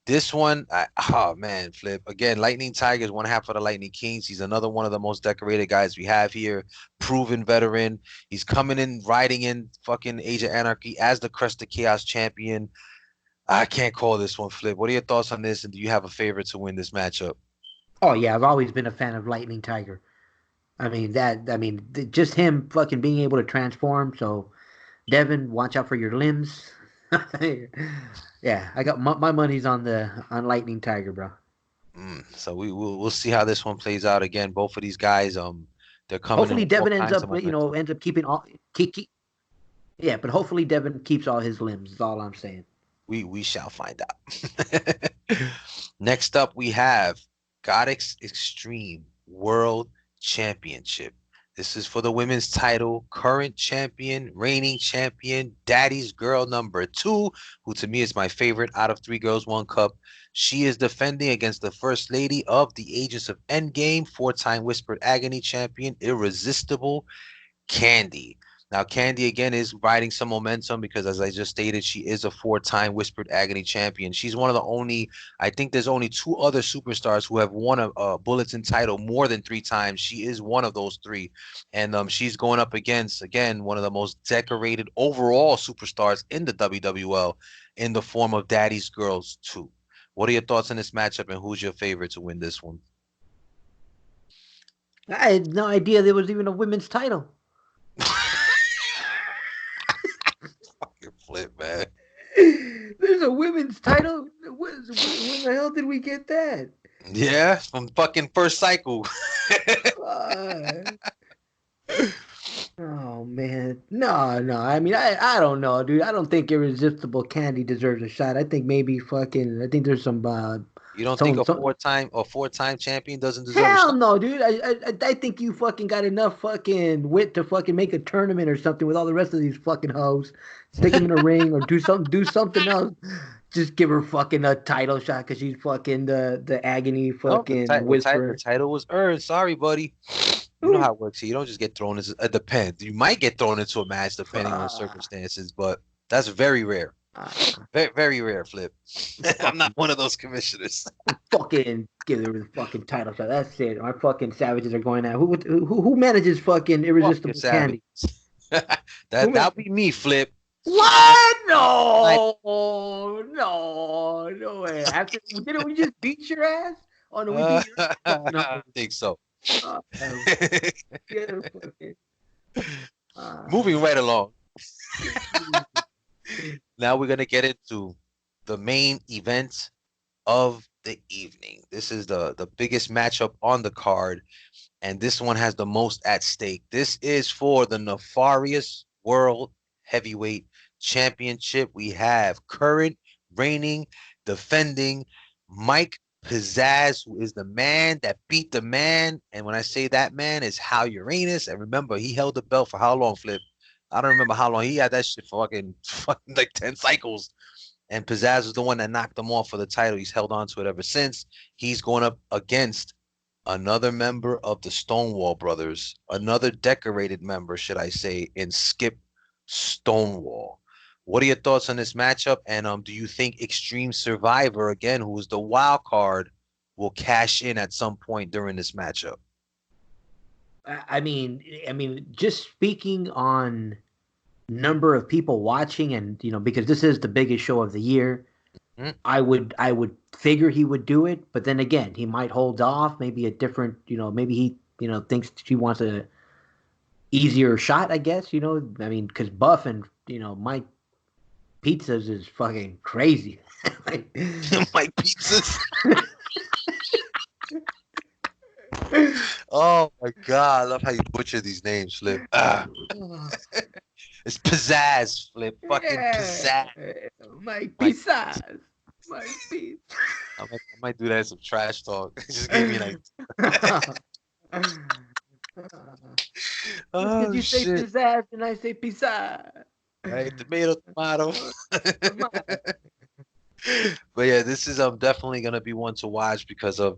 This one, oh man, Flip. Again, Lightning Tiger is one half of the Lightning Kings. He's another one of the most decorated guys we have here. Proven veteran. He's coming in, riding in fucking Age of Anarchy as the Crest of Chaos champion. I can't call this one, Flip. What are your thoughts on this? And do you have a favorite to win this matchup? Oh yeah, I've always been a fan of Lightning Tiger. Just him fucking being able to transform. So Devin, watch out for your limbs. Yeah, I got my money's on Lightning Tiger, bro. So we'll see how this one plays out. Again, both of these guys, They're coming in Hopefully, with all Devin kinds of momentum. ends up keeping all. Yeah, but hopefully Devin keeps all his limbs. Is all I'm saying. We shall find out. Next up, we have Goddess Extreme World Championship. This is for the women's title. Current champion, reigning champion, Daddy's girl number 2, who to me is my favorite out of 3 Girls 1 Cup. She is defending against the first lady of the Agents of Endgame, 4-time Whispered Agony champion, Irresistible Candy. Now, Candy again is riding some momentum because, as I just stated, she is a 4-time Whispered Agony champion. She's one of the only, I think there's only 2 other superstars who have won a Bulletin title more than 3 times. She is one of those 3. And she's going up against, again, one of the most decorated overall superstars in the WWL in the form of Daddy's Girls 2. What are your thoughts on this matchup, and who's your favorite to win this one? I had no idea there was even a women's title. Fucking flip, man. There's a women's title. When the hell did we get that? Yeah, from fucking First Cycle. Oh man, no. I mean, I don't know, dude. I don't think Irresistible Candy deserves a shot. I think maybe fucking. I think there's some. You don't think a four-time champion doesn't deserve a Hell shot? no, dude. I think you fucking got enough fucking wit to fucking make a tournament or something with all the rest of these fucking hoes. Stick them in a ring or do something else. Just give her fucking a title shot because she's fucking the agony No, fucking the whisperer. title was earned. Sorry, buddy. You know how it works here. You don't just get thrown into it depends. You might get thrown into a match depending on circumstances, but that's very rare. Very, very rare, Flip. I'm not one of those commissioners. Fucking give her the fucking title shot. That's it. Our fucking savages are going out. Who manages fucking Irresistible Candy? That'll be me, Flip. What? No, no way. After didn't we just beat your ass? Oh no, we beat your ass. No. I think so. Uh, Moving right along. Now we're gonna get into the main event of the evening. This is the biggest matchup on the card, and this one has the most at stake. This is for the Nefarious World Heavyweight Championship. We have current, reigning, defending Mike Pizzazz, who is the man that beat the man. And when I say that man, is Hal Uranus. And remember, he held the belt for how long, Flip? I don't remember how long. He had that shit for fucking like 10 cycles. And Pizzazz was the one that knocked him off for the title. He's held on to it ever since. He's going up against another member of the Stonewall Brothers, another decorated member, should I say, in Skip Stonewall. What are your thoughts on this matchup? And do you think Extreme Survivor, again, who is the wild card, will cash in at some point during this matchup? I mean, just speaking on number of people watching, and because this is the biggest show of the year, I would figure he would do it. But then again, he might hold off. Maybe a different, maybe he, thinks he wants a easier shot. I guess, I mean, because Buff and Mike Pizzas is fucking crazy. Mike Pizzas. Oh my god, I love how you butcher these names, Flip. It's Pizzazz, Flip. Fucking Pizzazz. Mike Pizzazz. Mike Pizzazz. I might do that in some trash talk. Just give me like. Oh, you say shit. Pizzazz and I say Pizzazz. Right, tomato. But yeah, this is definitely gonna be one to watch because of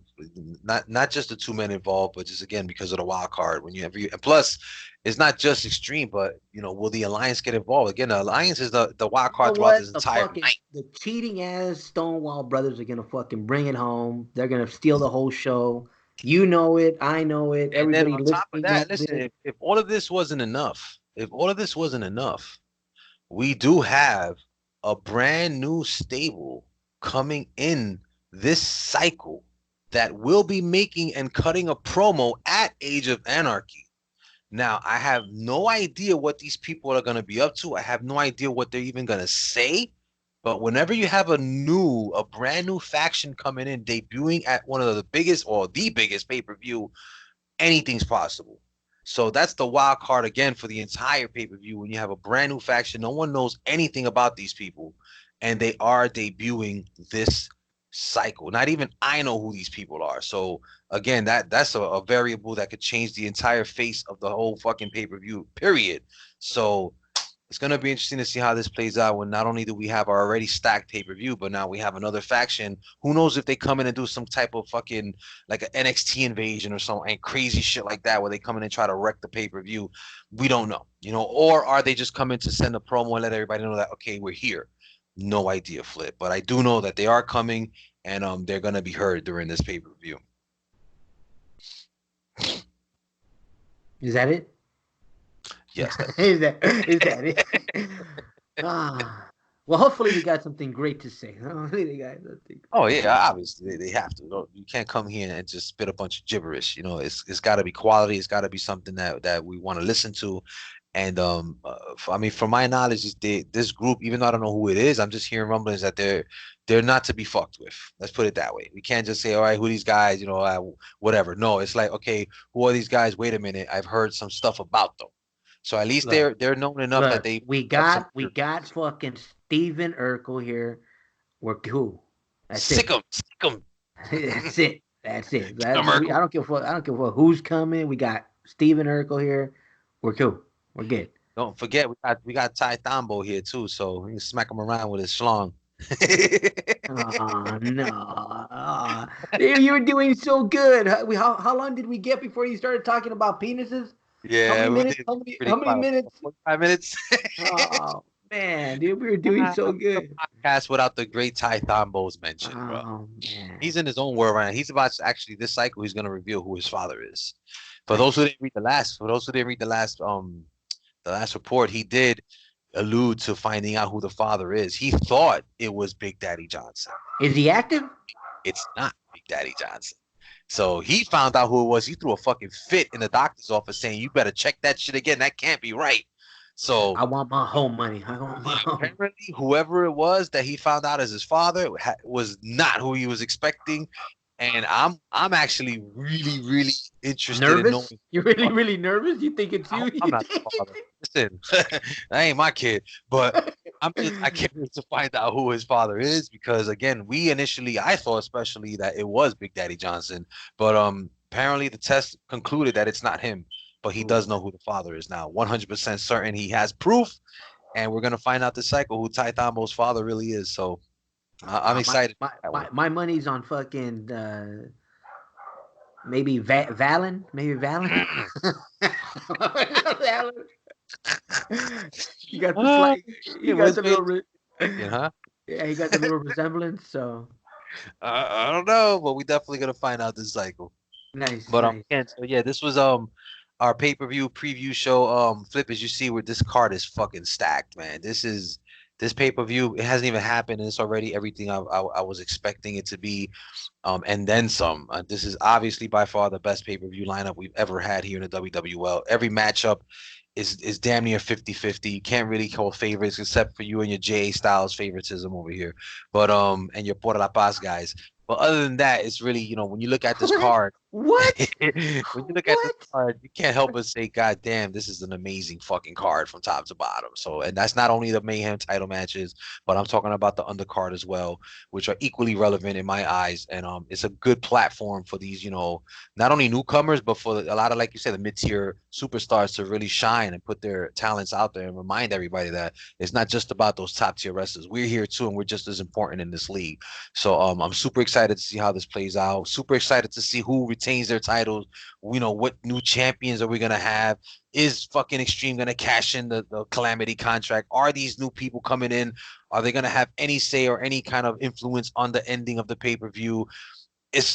not just the 2 men involved, but just again because of the wild card. And plus, it's not just Extreme, but will the Alliance get involved? Again, the Alliance is the wild card throughout this entire night. The cheating ass Stonewall Brothers are gonna fucking bring it home. They're gonna steal the whole show. You know it, I know it. And everybody then on top of that, knows listen, it. if all of this wasn't enough, we do have a brand new stable coming in this cycle that will be making and cutting a promo at Age of Anarchy. Now, I have no idea what these people are going to be up to. I have no idea what they're even going to say. But whenever you have a brand new faction coming in, debuting at one of the biggest or the biggest pay-per-view, anything's possible. So that's the wild card again for the entire pay-per-view when you have a brand new faction. No one knows anything about these people, and they are debuting this cycle. Not even I know who these people are. So again, that's a variable that could change the entire face of the whole fucking pay-per-view, period. So it's gonna be interesting to see how this plays out when not only do we have our already stacked pay-per-view, but now we have another faction. Who knows if they come in and do some type of fucking like an NXT invasion or something and crazy shit like that where they come in and try to wreck the pay-per-view. We don't know, or are they just coming to send a promo and let everybody know that okay, we're here? No idea, Flip. But I do know that they are coming and they're gonna be heard during this pay-per-view. Is that it? Yes. is that it? Well, hopefully they got something great to say. Hopefully they got something. Oh yeah, obviously they have to. You can't come here and just spit a bunch of gibberish. It's got to be quality. It's got to be something that we want to listen to. And I mean, from my knowledge, this group, even though I don't know who it is, I'm just hearing rumblings that they're not to be fucked with. Let's put it that way. We can't just say, all right, who are these guys? Whatever. No, it's like, okay, who are these guys? Wait a minute, I've heard some stuff about them. So at least Look, they're known enough that they we got fucking Steven Urkel here. We're cool. That's sick it. them. That's it. That's it. I don't give a fuck. I don't give a fuck who's coming. We got Steven Urkel here. We're cool. We're good. Don't forget we got Ty Thombo here too, so we can smack him around with his schlong. Oh no! You were doing so good. How long did we get before you started talking about penises? Yeah, how many minutes? How many minutes? 45 minutes. Oh man, dude, we were doing so good. Podcast without the great Ty Thombo's mention, bro. Man. He's in his own world right now. He's about to, actually this cycle. He's gonna reveal who his father is. For those who didn't read the last report, he did allude to finding out who the father is. He thought it was Big Daddy Johnson. Is he active? It's not Big Daddy Johnson. So he found out who it was. He threw a fucking fit in the doctor's office saying, "You better check that shit again. That can't be right." So I want my whole money. Apparently, whoever it was that he found out as his father was not who he was expecting. And I'm actually really, really interested nervous? in knowing. You're really nervous? You think it's you? I'm not the father. Listen, that ain't my kid. But I can't wait to find out who his father is because again, I thought especially that it was Big Daddy Johnson, but apparently the test concluded that it's not him, but he does know who the father is now. 100% certain he has proof, and we're gonna find out this cycle who Ty Thombo's father really is. So I'm excited. My money's on fucking maybe Valen. Maybe Valen. You got the slight. You got the little. Yeah, he got the little resemblance. So I don't know, but we definitely gonna find out this cycle. Nice. But nice. so yeah, this was our pay-per-view preview show. Flip, as you see, where this card is fucking stacked, man. This pay-per-view, it hasn't even happened, and it's already everything I was expecting it to be, and then some. This is obviously by far the best pay-per-view lineup we've ever had here in the WWL. Every matchup is damn near 50-50. You can't really call favorites except for you and your J.A. Styles favoritism over here, but and your Por La Paz guys. But other than that, it's really, when you look at this card, what? When you look at this card, you can't help but say, God damn, this is an amazing fucking card from top to bottom. So, and that's not only the Mayhem title matches, but I'm talking about the undercard as well, which are equally relevant in my eyes. And it's a good platform for these, not only newcomers, but for a lot of, like you said, the mid-tier superstars to really shine and put their talents out there and remind everybody that it's not just about those top tier wrestlers. We're here too, and we're just as important in this league. So I'm super excited to see how this plays out. Super excited to see who retains their titles. What new champions are we gonna have? Is fucking Extreme gonna cash in the Calamity contract? Are these new people coming in? Are they gonna have any say or any kind of influence on the ending of the pay-per-view?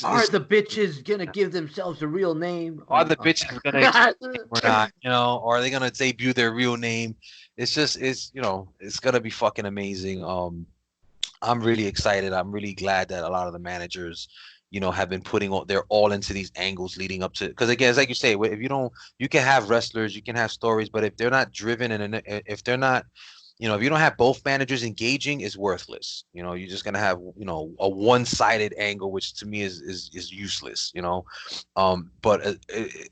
Are the bitches gonna give themselves a real name? Are the bitches gonna or not? Or are they gonna debut their real name? It's gonna be fucking amazing. I'm really excited. I'm really glad that a lot of the managers, have been putting their all into these angles leading up to, because again, it's like you say, if you can have wrestlers, you can have stories, but if they're not driven and if they're not, if you don't have both managers engaging, it's worthless. You're just gonna have, a one-sided angle, which to me is useless. But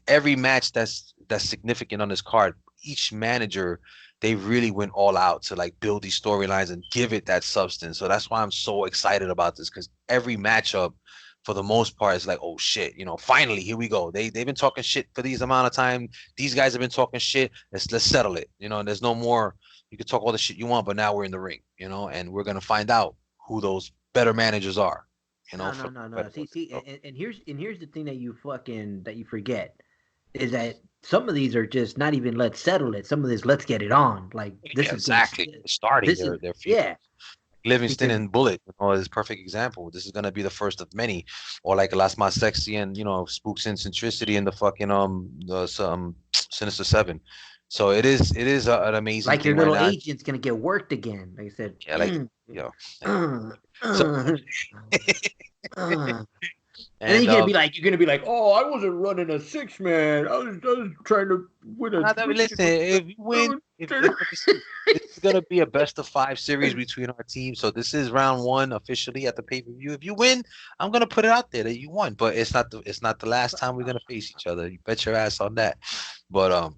every match that's that's significant on this card. Each manager, they really went all out to like build these storylines and give it that substance. So that's why I'm so excited about this, because every matchup, for the most part, is like, oh shit, finally here we go. They've been talking shit for these amount of time. These guys have been talking shit. Let's settle it. And there's no more. You can talk all the shit you want, but now we're in the ring. And we're gonna find out who those better managers are. For No. better See, words. So, and here's the thing that you forget is that some of these are just not even let's settle it. Some of this let's get it on. Like this yeah, is gonna. exactly. Starting This is their feud. yeah. Livingston Because and Bullet, is a perfect example. This is gonna be the first of many, or like Las Más Sexy and Spooks and Centricity and the fucking the Sinister Seven. So it is an amazing like your thing right little now. agent's gonna get worked again. Like I said. Yeah, like you know. Uh, So uh, uh. And then and you're gonna be like, oh, I wasn't running a 6-man. I was trying to win a listen, if you win, this is gonna be a best of 5 series between our teams. So this is round 1 officially at the pay-per-view. If you win, I'm gonna put it out there that you won. But it's not the last time we're gonna face each other. You bet your ass on that. But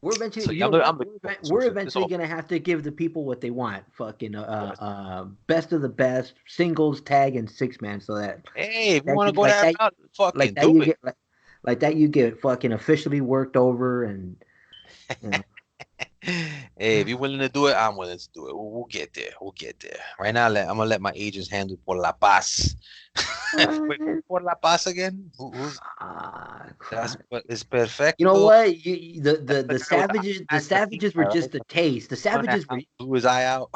We're eventually, so you yeah, know what? looking forward to We're it. It's eventually all gonna have to give the people what they want. Fucking yes. best of the best, singles, tag, and 6-man. So Hey, if you that want to you go like that that route, like fucking that do you it. get like that you get fucking officially worked over and you know. Hey, if you're willing to do it, I'm willing to do it. We'll get there. We'll get there. Right now, I'm gonna let my agents handle por la paz. Wait, who's por la paz again? Who's that's Crap. what is You know perfecto? what? That's The the guy with the savages the eyes, the pink savages were eye, right? just a taste. One that blew his eye out.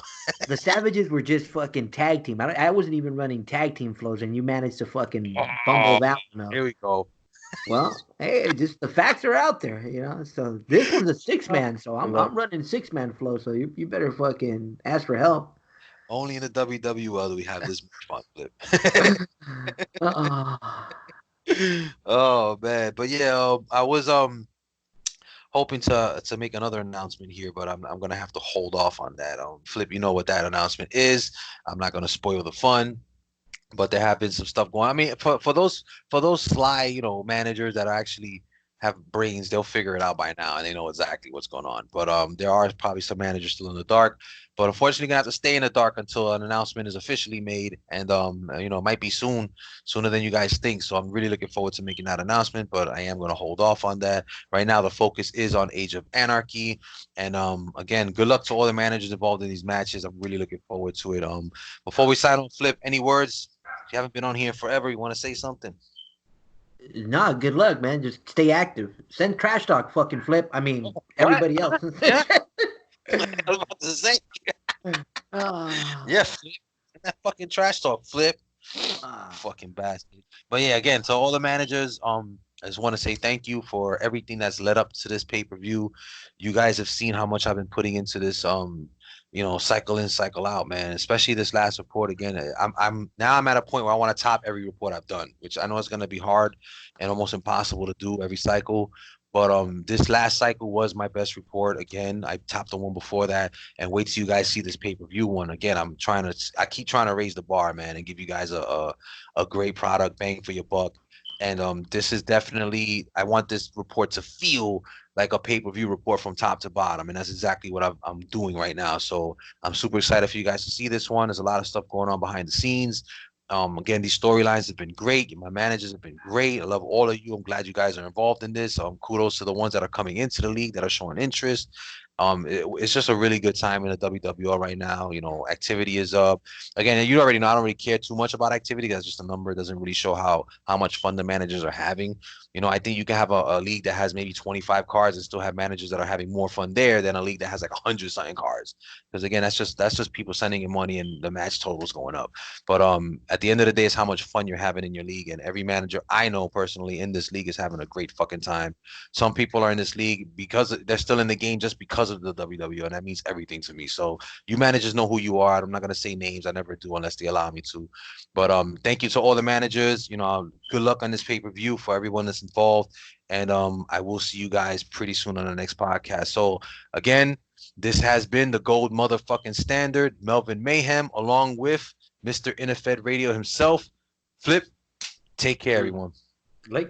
The savages were just fucking tag team. I wasn't even running tag team flows, and you managed to fucking bungle Oh, that one up. here we go. Well, hey, just the facts are out there, you know. So this one's a 6-man, so I'm Look, I'm running 6-man flow. So you better fucking ask for help. only in the WWL do we have this much fun flip. uh, Oh man, but yeah, I was hoping to make another announcement here, but I'm gonna have to hold off on that. Flip, you know what that announcement is. I'm not gonna spoil the fun, but there have been some stuff going. I mean, for those sly, managers that actually have brains, they'll figure it out by now and they know exactly what's going on. But there are probably some managers still in the dark. But unfortunately, gonna have to stay in the dark until an announcement is officially made, and it might be soon, sooner than you guys think. So I'm really looking forward to making that announcement, but I am gonna hold off on that. Right now, the focus is on Age of Anarchy, and again, good luck to all the managers involved in these matches. I'm really looking forward to it. Before we sign on, Flip, any words? You haven't been on here forever. You want to say something? nah, good luck, man. Just stay active. Send trash talk, fucking Flip. I mean, What? everybody else. Yeah, I was about to say. Ah, Yeah, Flip. That fucking trash talk, Flip. ah. Fucking bastard. But yeah, again, to all the managers, I just want to say thank you for everything that's led up to this pay-per-view. You guys have seen how much I've been putting into this cycle in, cycle out, man. Especially this last report again. I'm at a point where I want to top every report I've done, which I know is gonna be hard and almost impossible to do every cycle. But this last cycle was my best report. Again, I topped the one before that, and wait till you guys see this pay-per-view one. Again, I keep trying to raise the bar, man, and give you guys a great product, bang for your buck. And this is definitely, I want this report to feel like a pay-per-view report from top to bottom, and that's exactly what I'm doing right now. So I'm super excited for you guys to see this one. There's a lot of stuff going on behind the scenes. Again, these storylines have been great. My managers have been great. I love all of you. I'm glad you guys are involved in this. Kudos to the ones that are coming into the league that are showing interest. It's just a really good time in the WWL right now. Activity is up. Again, you already know I don't really care too much about activity. That's just a number. It doesn't really show how much fun the managers are having. I think you can have a league that has maybe 25 cards and still have managers that are having more fun there than a league that has like 100 something cards. Because again, that's just people sending in money and the match totals going up. But at the end of the day, it's how much fun you're having in your league. And every manager I know personally in this league is having a great fucking time. Some people are in this league because they're still in the game just because of the WW, and that means everything to me. So you managers know who you are. I'm not gonna say names. I never do unless they allow me to. But thank you to all the managers. Good luck on this pay-per-view for everyone that's involved. And I will see you guys pretty soon on the next podcast. So again, this has been the gold motherfucking standard, Melvin Mayhem, along with Mr. Innofed Radio himself. Flip, take care, everyone. Late.